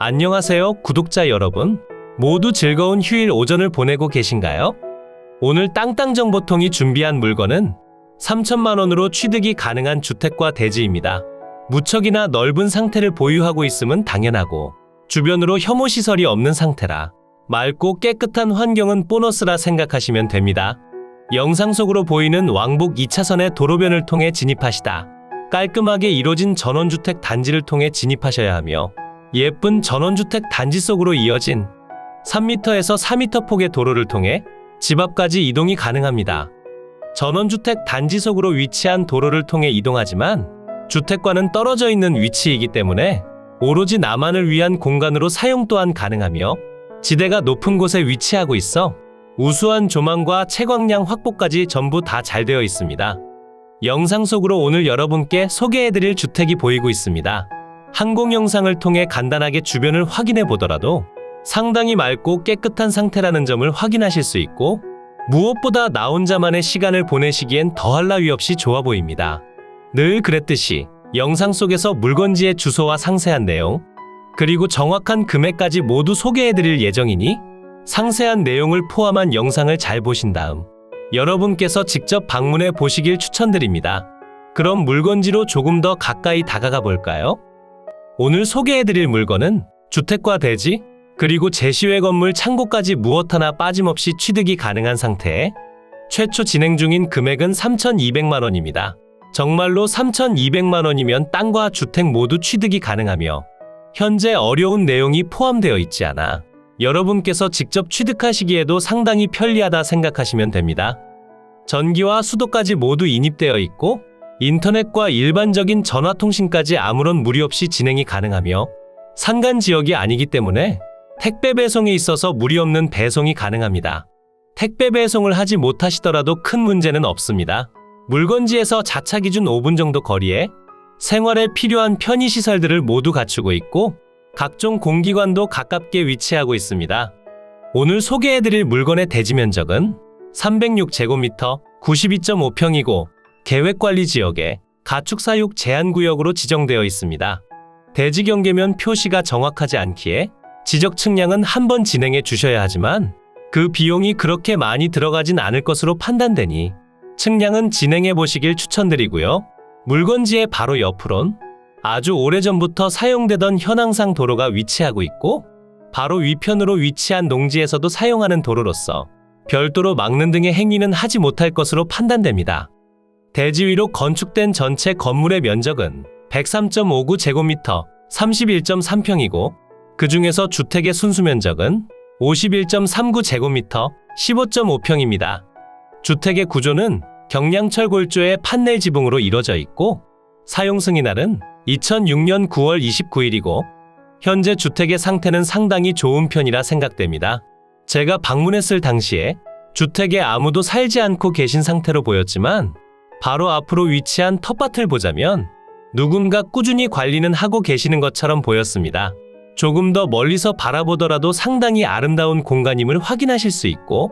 안녕하세요, 구독자 여러분. 모두 즐거운 휴일 오전을 보내고 계신가요? 오늘 땅땅정보통이 준비한 물건은 3천만 원으로 취득이 가능한 주택과 대지입니다. 무척이나 넓은 상태를 보유하고 있음은 당연하고 주변으로 혐오시설이 없는 상태라 맑고 깨끗한 환경은 보너스라 생각하시면 됩니다. 영상 속으로 보이는 왕복 2차선의 도로변을 통해 진입하시다 깔끔하게 이뤄진 전원주택 단지를 통해 진입하셔야 하며 예쁜 전원주택 단지 속으로 이어진 3m에서 4m 폭의 도로를 통해 집 앞까지 이동이 가능합니다. 전원주택 단지 속으로 위치한 도로를 통해 이동하지만 주택과는 떨어져 있는 위치이기 때문에 오로지 나만을 위한 공간으로 사용 또한 가능하며 지대가 높은 곳에 위치하고 있어 우수한 조망과 채광량 확보까지 전부 다 잘 되어 있습니다. 영상 속으로 오늘 여러분께 소개해드릴 주택이 보이고 있습니다. 항공 영상을 통해 간단하게 주변을 확인해 보더라도 상당히 맑고 깨끗한 상태라는 점을 확인하실 수 있고 무엇보다 나 혼자만의 시간을 보내시기엔 더할 나위 없이 좋아 보입니다. 늘 그랬듯이 영상 속에서 물건지의 주소와 상세한 내용 그리고 정확한 금액까지 모두 소개해드릴 예정이니 상세한 내용을 포함한 영상을 잘 보신 다음 여러분께서 직접 방문해 보시길 추천드립니다. 그럼 물건지로 조금 더 가까이 다가가 볼까요? 오늘 소개해드릴 물건은 주택과 대지, 그리고 제시외 건물 창고까지 무엇 하나 빠짐없이 취득이 가능한 상태에 최초 진행 중인 금액은 3,200만 원입니다. 정말로 3,200만 원이면 땅과 주택 모두 취득이 가능하며 현재 어려운 내용이 포함되어 있지 않아 여러분께서 직접 취득하시기에도 상당히 편리하다 생각하시면 됩니다. 전기와 수도까지 모두 인입되어 있고 인터넷과 일반적인 전화통신까지 아무런 무리 없이 진행이 가능하며 산간 지역이 아니기 때문에 택배 배송에 있어서 무리 없는 배송이 가능합니다. 택배 배송을 하지 못하시더라도 큰 문제는 없습니다. 물건지에서 자차 기준 5분 정도 거리에 생활에 필요한 편의시설들을 모두 갖추고 있고 각종 공기관도 가깝게 위치하고 있습니다. 오늘 소개해드릴 물건의 대지 면적은 306제곱미터 92.5평이고 계획관리지역에 가축사육 제한구역으로 지정되어 있습니다. 대지 경계면 표시가 정확하지 않기에 지적 측량은 한번 진행해 주셔야 하지만 그 비용이 그렇게 많이 들어가진 않을 것으로 판단되니 측량은 진행해 보시길 추천드리고요. 물건지의 바로 옆으론 아주 오래전부터 사용되던 현항상 도로가 위치하고 있고 바로 위편으로 위치한 농지에서도 사용하는 도로로서 별도로 막는 등의 행위는 하지 못할 것으로 판단됩니다. 대지 위로 건축된 전체 건물의 면적은 103.59제곱미터 31.3평이고 그 중에서 주택의 순수 면적은 51.39제곱미터 15.5평입니다. 주택의 구조는 경량철 골조의 판넬 지붕으로 이루어져 있고 사용 승인날은 2006년 9월 29일이고 현재 주택의 상태는 상당히 좋은 편이라 생각됩니다. 제가 방문했을 당시에 주택에 아무도 살지 않고 계신 상태로 보였지만 바로 앞으로 위치한 텃밭을 보자면 누군가 꾸준히 관리는 하고 계시는 것처럼 보였습니다. 조금 더 멀리서 바라보더라도 상당히 아름다운 공간임을 확인하실 수 있고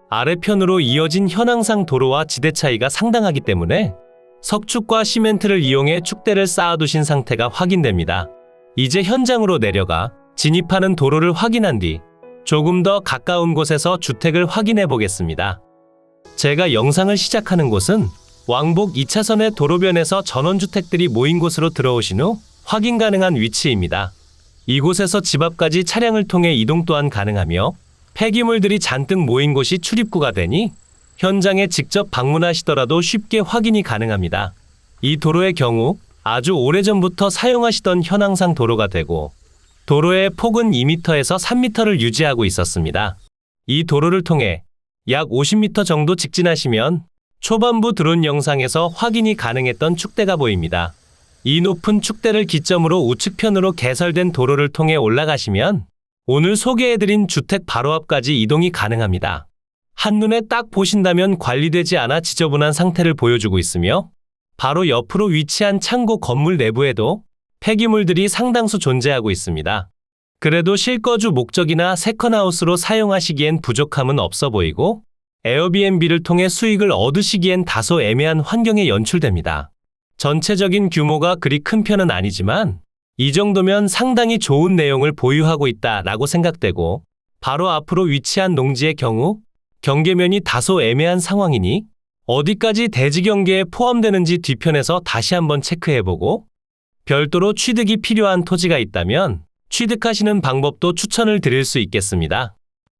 아래편으로 이어진 현항상 도로와 지대 차이가 상당하기 때문에 석축과 시멘트를 이용해 축대를 쌓아두신 상태가 확인됩니다. 이제 현장으로 내려가 진입하는 도로를 확인한 뒤 조금 더 가까운 곳에서 주택을 확인해 보겠습니다. 제가 영상을 시작하는 곳은 왕복 2차선의 도로변에서 전원주택들이 모인 곳으로 들어오신 후 확인 가능한 위치입니다. 이곳에서 집 앞까지 차량을 통해 이동 또한 가능하며 폐기물들이 잔뜩 모인 곳이 출입구가 되니 현장에 직접 방문하시더라도 쉽게 확인이 가능합니다. 이 도로의 경우 아주 오래전부터 사용하시던 현항상 도로가 되고 도로의 폭은 2m에서 3m를 유지하고 있었습니다. 이 도로를 통해 약 50m 정도 직진하시면 초반부 드론 영상에서 확인이 가능했던 축대가 보입니다. 이 높은 축대를 기점으로 우측편으로 개설된 도로를 통해 올라가시면 오늘 소개해드린 주택 바로 앞까지 이동이 가능합니다. 한눈에 딱 보신다면 관리되지 않아 지저분한 상태를 보여주고 있으며 바로 옆으로 위치한 창고 건물 내부에도 폐기물들이 상당수 존재하고 있습니다. 그래도 실거주 목적이나 세컨하우스로 사용하시기엔 부족함은 없어 보이고 에어비앤비를 통해 수익을 얻으시기엔 다소 애매한 환경에 연출됩니다. 전체적인 규모가 그리 큰 편은 아니지만 이 정도면 상당히 좋은 내용을 보유하고 있다라고 생각되고, 바로 앞으로 위치한 농지의 경우 경계면이 다소 애매한 상황이니 어디까지 대지 경계에 포함되는지 뒤편에서 다시 한번 체크해보고, 별도로 취득이 필요한 토지가 있다면 취득하시는 방법도 추천을 드릴 수 있겠습니다.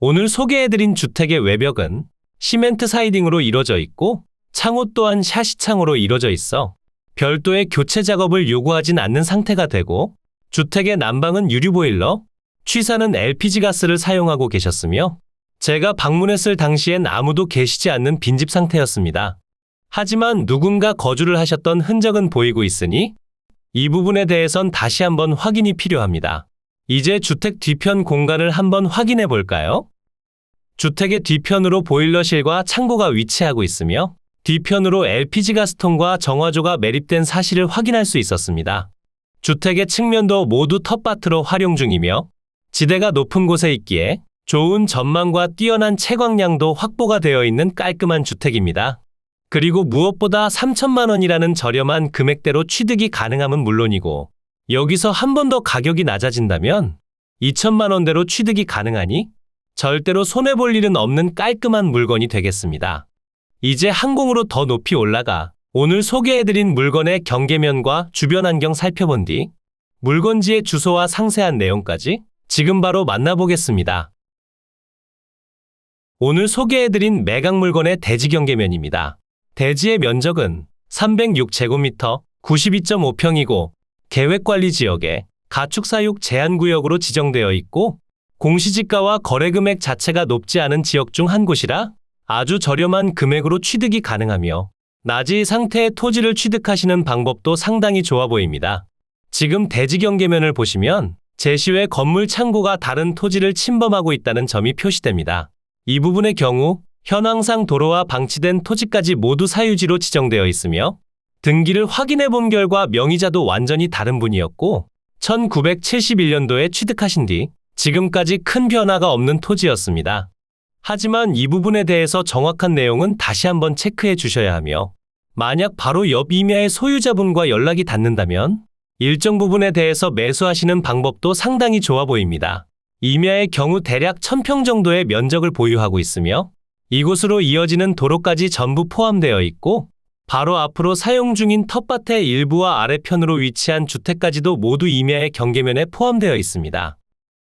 오늘 소개해드린 주택의 외벽은 시멘트 사이딩으로 이루어져 있고, 창호 또한 샤시창으로 이루어져 있어 별도의 교체 작업을 요구하진 않는 상태가 되고, 주택의 난방은 유류 보일러, 취사는 LPG 가스를 사용하고 계셨으며, 제가 방문했을 당시엔 아무도 계시지 않는 빈집 상태였습니다. 하지만 누군가 거주를 하셨던 흔적은 보이고 있으니 이 부분에 대해선 다시 한번 확인이 필요합니다. 이제 주택 뒤편 공간을 한번 확인해 볼까요? 주택의 뒤편으로 보일러실과 창고가 위치하고 있으며, 뒤편으로 LPG 가스통과 정화조가 매립된 사실을 확인할 수 있었습니다. 주택의 측면도 모두 텃밭으로 활용 중이며 지대가 높은 곳에 있기에 좋은 전망과 뛰어난 채광량도 확보가 되어 있는 깔끔한 주택입니다. 그리고 무엇보다 3천만 원이라는 저렴한 금액대로 취득이 가능함은 물론이고, 여기서 한 번 더 가격이 낮아진다면 2천만 원대로 취득이 가능하니 절대로 손해볼 일은 없는 깔끔한 물건이 되겠습니다. 이제 항공으로 더 높이 올라가 오늘 소개해드린 물건의 경계면과 주변 환경 살펴본 뒤 물건지의 주소와 상세한 내용까지 지금 바로 만나보겠습니다. 오늘 소개해드린 매각 물건의 대지 경계면입니다. 대지의 면적은 306제곱미터 92.5평이고 계획관리지역에 가축사육 제한구역으로 지정되어 있고, 공시지가와 거래금액 자체가 높지 않은 지역 중 한 곳이라 아주 저렴한 금액으로 취득이 가능하며, 낮이 상태의 토지를 취득하시는 방법도 상당히 좋아 보입니다. 지금 대지 경계면을 보시면 제시외 건물 창고가 다른 토지를 침범하고 있다는 점이 표시됩니다. 이 부분의 경우 현황상 도로와 방치된 토지까지 모두 사유지로 지정되어 있으며, 등기를 확인해 본 결과 명의자도 완전히 다른 분이었고 1971년도에 취득하신 뒤 지금까지 큰 변화가 없는 토지였습니다. 하지만 이 부분에 대해서 정확한 내용은 다시 한번 체크해 주셔야 하며, 만약 바로 옆 임야의 소유자분과 연락이 닿는다면 일정 부분에 대해서 매수하시는 방법도 상당히 좋아 보입니다. 임야의 경우 대략 1000평 정도의 면적을 보유하고 있으며 이곳으로 이어지는 도로까지 전부 포함되어 있고, 바로 앞으로 사용 중인 텃밭의 일부와 아래편으로 위치한 주택까지도 모두 임야의 경계면에 포함되어 있습니다.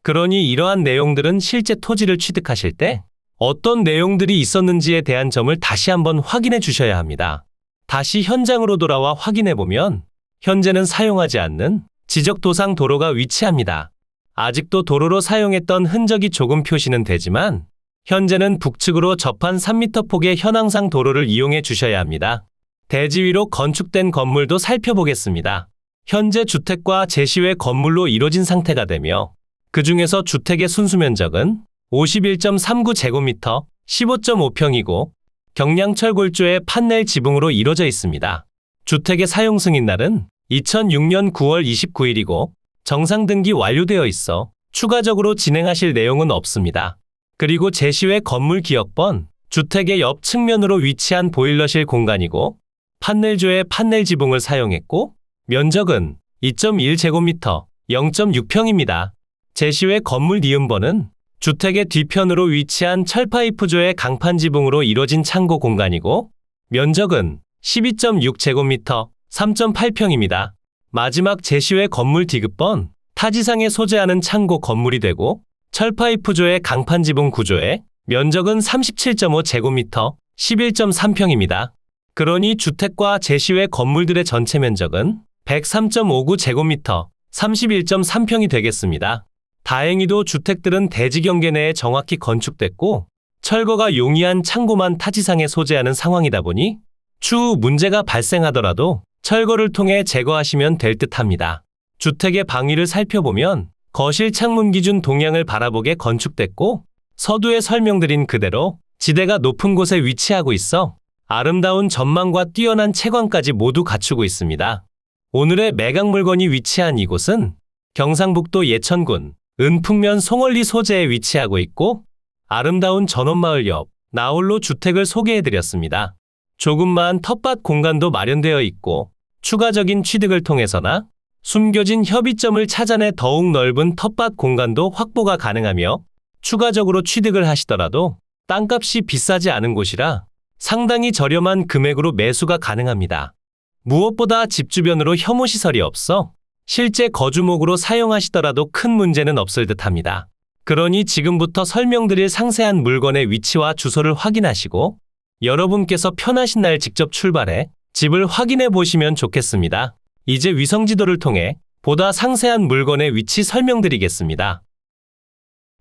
그러니 이러한 내용들은 실제 토지를 취득하실 때 어떤 내용들이 있었는지에 대한 점을 다시 한번 확인해 주셔야 합니다. 다시 현장으로 돌아와 확인해 보면 현재는 사용하지 않는 지적도상 도로가 위치합니다. 아직도 도로로 사용했던 흔적이 조금 표시는 되지만 현재는 북측으로 접한 3m 폭의 현황상 도로를 이용해 주셔야 합니다. 대지 위로 건축된 건물도 살펴보겠습니다. 현재 주택과 제시외 건물로 이루어진 상태가 되며, 그 중에서 주택의 순수면적은 51.39제곱미터 15.5평이고 경량철 골조의 판넬 지붕으로 이루어져 있습니다. 주택의 사용 승인날은 2006년 9월 29일이고 정상 등기 완료되어 있어 추가적으로 진행하실 내용은 없습니다. 그리고 제시외 건물 기역번, 주택의 옆 측면으로 위치한 보일러실 공간이고 판넬조의 판넬 지붕을 사용했고, 면적은 2.1제곱미터 0.6평입니다. 제시외 건물 니은번은 주택의 뒤편으로 위치한 철파이프조의 강판 지붕으로 이루어진 창고 공간이고, 면적은 12.6제곱미터 3.8평입니다. 마지막 제시외 건물 디귿번, 타지상에 소재하는 창고 건물이 되고 철파이프조의 강판 지붕 구조에 면적은 37.5제곱미터 11.3평입니다. 그러니 주택과 제시외 건물들의 전체 면적은 103.59제곱미터 31.3평이 되겠습니다. 다행히도 주택들은 대지 경계 내에 정확히 건축됐고 철거가 용이한 창고만 타지상에 소재하는 상황이다 보니 추후 문제가 발생하더라도 철거를 통해 제거하시면 될 듯합니다. 주택의 방위를 살펴보면 거실 창문 기준 동향을 바라보게 건축됐고, 서두에 설명드린 그대로 지대가 높은 곳에 위치하고 있어 아름다운 전망과 뛰어난 채광까지 모두 갖추고 있습니다. 오늘의 매각 물건이 위치한 이곳은 경상북도 예천군 은풍면 송월리 소재에 위치하고 있고, 아름다운 전원마을 옆 나홀로 주택을 소개해드렸습니다. 조금만 텃밭 공간도 마련되어 있고 추가적인 취득을 통해서나 숨겨진 협의점을 찾아내 더욱 넓은 텃밭 공간도 확보가 가능하며 추가적으로 취득을 하시더라도 땅값이 비싸지 않은 곳이라 상당히 저렴한 금액으로 매수가 가능합니다. 무엇보다 집 주변으로 혐오시설이 없어 실제 거주목으로 사용하시더라도 큰 문제는 없을 듯합니다. 그러니 지금부터 설명드릴 상세한 물건의 위치와 주소를 확인하시고 여러분께서 편하신 날 직접 출발해 집을 확인해 보시면 좋겠습니다. 이제 위성지도를 통해 보다 상세한 물건의 위치 설명드리겠습니다.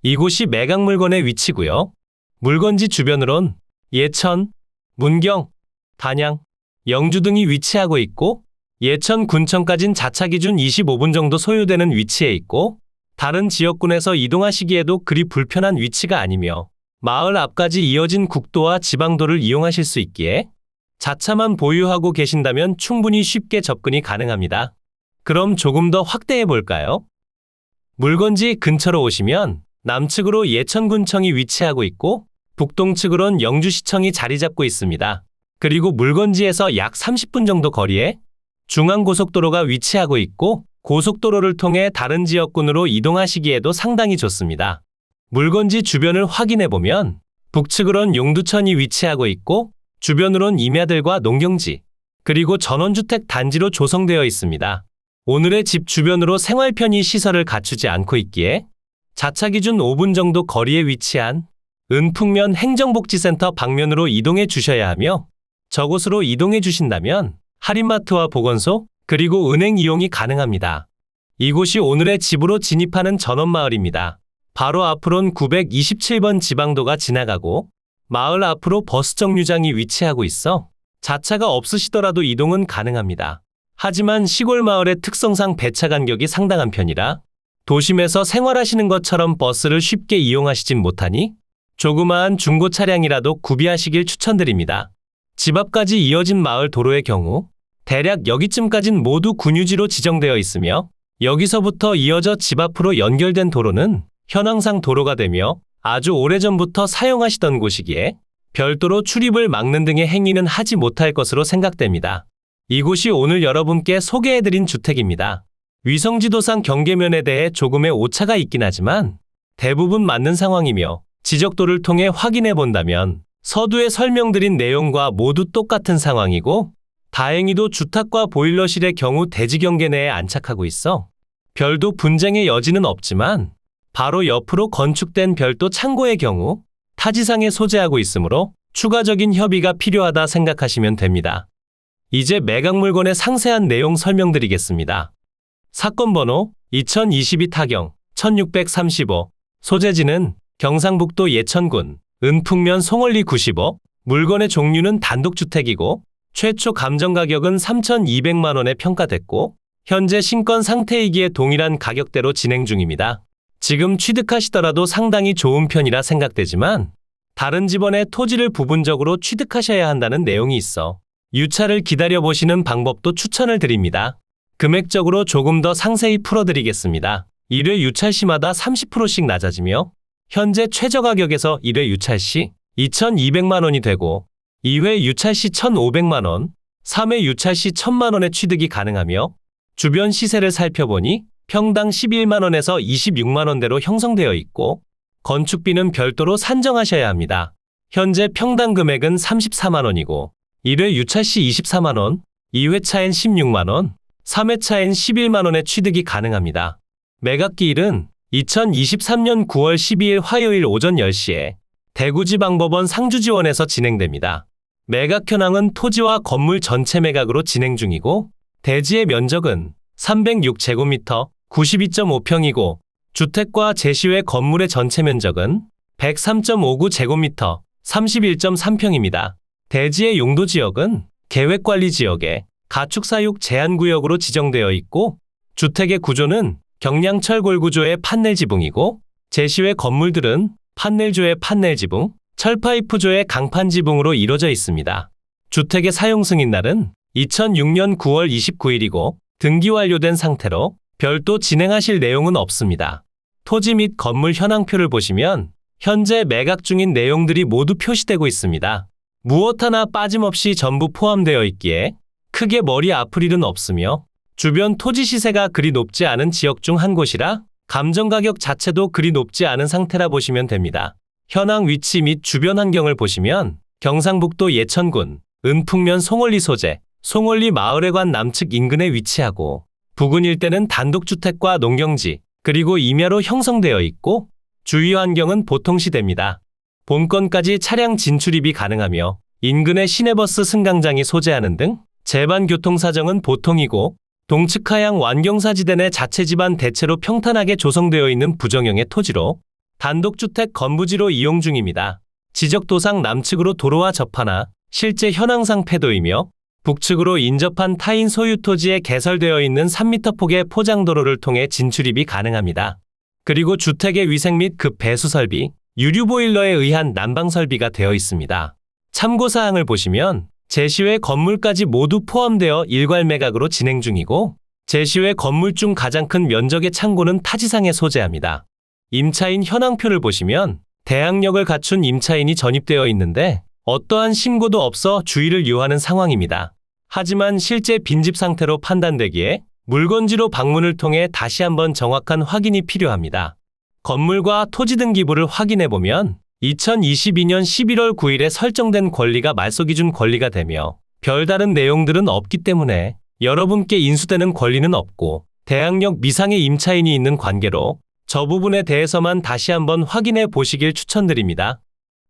이곳이 매각 물건의 위치고요. 물건지 주변으론 예천, 문경, 단양, 영주 등이 위치하고 있고 예천 군청까진 자차 기준 25분 정도 소요되는 위치에 있고 다른 지역군에서 이동하시기에도 그리 불편한 위치가 아니며 마을 앞까지 이어진 국도와 지방도를 이용하실 수 있기에 자차만 보유하고 계신다면 충분히 쉽게 접근이 가능합니다. 그럼 조금 더 확대해 볼까요? 물건지 근처로 오시면 남측으로 예천군청이 위치하고 있고 북동측으론 영주시청이 자리 잡고 있습니다. 그리고 물건지에서 약 30분 정도 거리에 중앙고속도로가 위치하고 있고 고속도로를 통해 다른 지역군으로 이동하시기에도 상당히 좋습니다. 물건지 주변을 확인해 보면 북측으론 용두천이 위치하고 있고 주변으론 임야들과 농경지 그리고 전원주택 단지로 조성되어 있습니다. 오늘의 집 주변으로 생활 편의 시설을 갖추지 않고 있기에 자차 기준 5분 정도 거리에 위치한 은풍면 행정복지센터 방면으로 이동해 주셔야 하며 저곳으로 이동해 주신다면 할인마트와 보건소 그리고 은행 이용이 가능합니다. 이곳이 오늘의 집으로 진입하는 전원마을입니다. 바로 앞으론 927번 지방도가 지나가고 마을 앞으로 버스 정류장이 위치하고 있어 자차가 없으시더라도 이동은 가능합니다. 하지만 시골 마을의 특성상 배차 간격이 상당한 편이라 도심에서 생활하시는 것처럼 버스를 쉽게 이용하시진 못하니 조그마한 중고 차량이라도 구비하시길 추천드립니다. 집 앞까지 이어진 마을 도로의 경우 대략 여기쯤까진 모두 군유지로 지정되어 있으며 여기서부터 이어져 집 앞으로 연결된 도로는 현황상 도로가 되며 아주 오래전부터 사용하시던 곳이기에 별도로 출입을 막는 등의 행위는 하지 못할 것으로 생각됩니다. 이곳이 오늘 여러분께 소개해드린 주택입니다. 위성지도상 경계면에 대해 조금의 오차가 있긴 하지만 대부분 맞는 상황이며 지적도를 통해 확인해 본다면 서두에 설명드린 내용과 모두 똑같은 상황이고 다행히도 주택과 보일러실의 경우 대지 경계 내에 안착하고 있어 별도 분쟁의 여지는 없지만 바로 옆으로 건축된 별도 창고의 경우 타지상에 소재하고 있으므로 추가적인 협의가 필요하다 생각하시면 됩니다. 이제 매각 물건의 상세한 내용 설명드리겠습니다. 사건 번호 2022 타경 1635 소재지는 경상북도 예천군 은풍면 송월리 95 물건의 종류는 단독주택이고 최초 감정가격은 3,200만 원에 평가됐고 현재 신권 상태이기에 동일한 가격대로 진행 중입니다. 지금 취득하시더라도 상당히 좋은 편이라 생각되지만 다른 집원의 토지를 부분적으로 취득하셔야 한다는 내용이 있어 유차를 기다려보시는 방법도 추천을 드립니다. 금액적으로 조금 더 상세히 풀어드리겠습니다. 1회 유찰 시마다 30%씩 낮아지며 현재 최저 가격에서 1회 유찰 시 2,200만 원이 되고 2회 유찰 시 1,500만 원, 3회 유찰 시 1,000만 원의 취득이 가능하며 주변 시세를 살펴보니 평당 11만 원에서 26만 원대로 형성되어 있고 건축비는 별도로 산정하셔야 합니다. 현재 평당 금액은 34만 원이고 1회 유찰 시 24만 원, 2회차엔 16만 원, 3회차엔 11만 원의 취득이 가능합니다. 매각기일은 2023년 9월 12일 화요일 오전 10시에 대구지방법원 상주지원에서 진행됩니다. 매각 현황은 토지와 건물 전체 매각으로 진행 중이고 대지의 면적은 306제곱미터 92.5평이고 주택과 제시외 건물의 전체 면적은 103.59제곱미터 31.3평입니다. 대지의 용도지역은 계획관리지역에 가축사육 제한구역으로 지정되어 있고 주택의 구조는 경량철골 구조의 판넬 지붕이고 제시외 건물들은 판넬조의 판넬 지붕, 철파이프조의 강판 지붕으로 이루어져 있습니다. 주택의 사용 승인날은 2006년 9월 29일이고 등기 완료된 상태로 별도 진행하실 내용은 없습니다. 토지 및 건물 현황표를 보시면 현재 매각 중인 내용들이 모두 표시되고 있습니다. 무엇 하나 빠짐없이 전부 포함되어 있기에 크게 머리 아플 일은 없으며 주변 토지 시세가 그리 높지 않은 지역 중 한 곳이라 감정 가격 자체도 그리 높지 않은 상태라 보시면 됩니다. 현황 위치 및 주변 환경을 보시면 경상북도 예천군 은풍면 송월리 소재, 송월리 마을회관 남측 인근에 위치하고 부근 일대는 단독주택과 농경지, 그리고 임야로 형성되어 있고 주위 환경은 보통시대입니다. 본건까지 차량 진출입이 가능하며 인근에 시내버스 승강장이 소재하는 등 제반 교통 사정은 보통이고 동측 하양 완경사지대 내 자체 지반 대체로 평탄하게 조성되어 있는 부정형의 토지로 단독주택 건부지로 이용 중입니다. 지적도상 남측으로 도로와 접하나 실제 현황상 폐도이며 북측으로 인접한 타인 소유 토지에 개설되어 있는 3m 폭의 포장도로를 통해 진출입이 가능합니다. 그리고 주택의 위생 및 급 배수 설비, 유류 보일러에 의한 난방 설비가 되어 있습니다. 참고사항을 보시면 제시외 건물까지 모두 포함되어 일괄 매각으로 진행 중이고 제시외 건물 중 가장 큰 면적의 창고는 타지상에 소재합니다. 임차인 현황표를 보시면 대항력을 갖춘 임차인이 전입되어 있는데 어떠한 신고도 없어 주의를 요하는 상황입니다. 하지만 실제 빈집 상태로 판단되기에 물건지로 방문을 통해 다시 한번 정확한 확인이 필요합니다. 건물과 토지 등기부를 확인해보면 2022년 11월 9일에 설정된 권리가 말소기준 권리가 되며 별다른 내용들은 없기 때문에 여러분께 인수되는 권리는 없고 대항력 미상의 임차인이 있는 관계로 저 부분에 대해서만 다시 한번 확인해 보시길 추천드립니다.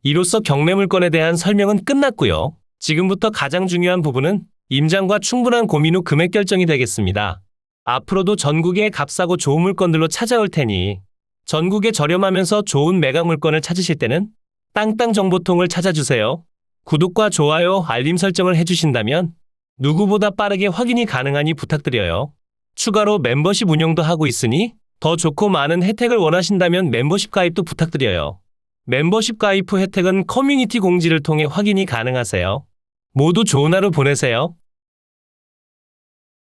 이로써 경매물건에 대한 설명은 끝났고요. 지금부터 가장 중요한 부분은 임장과 충분한 고민 후 금액 결정이 되겠습니다. 앞으로도 전국의 값싸고 좋은 물건들로 찾아올 테니 전국에 저렴하면서 좋은 매각 물건을 찾으실 때는 땅땅정보통을 찾아주세요. 구독과 좋아요, 알림 설정을 해주신다면 누구보다 빠르게 확인이 가능하니 부탁드려요. 추가로 멤버십 운영도 하고 있으니 더 좋고 많은 혜택을 원하신다면 멤버십 가입도 부탁드려요. 멤버십 가입 후 혜택은 커뮤니티 공지를 통해 확인이 가능하세요. 모두 좋은 하루 보내세요.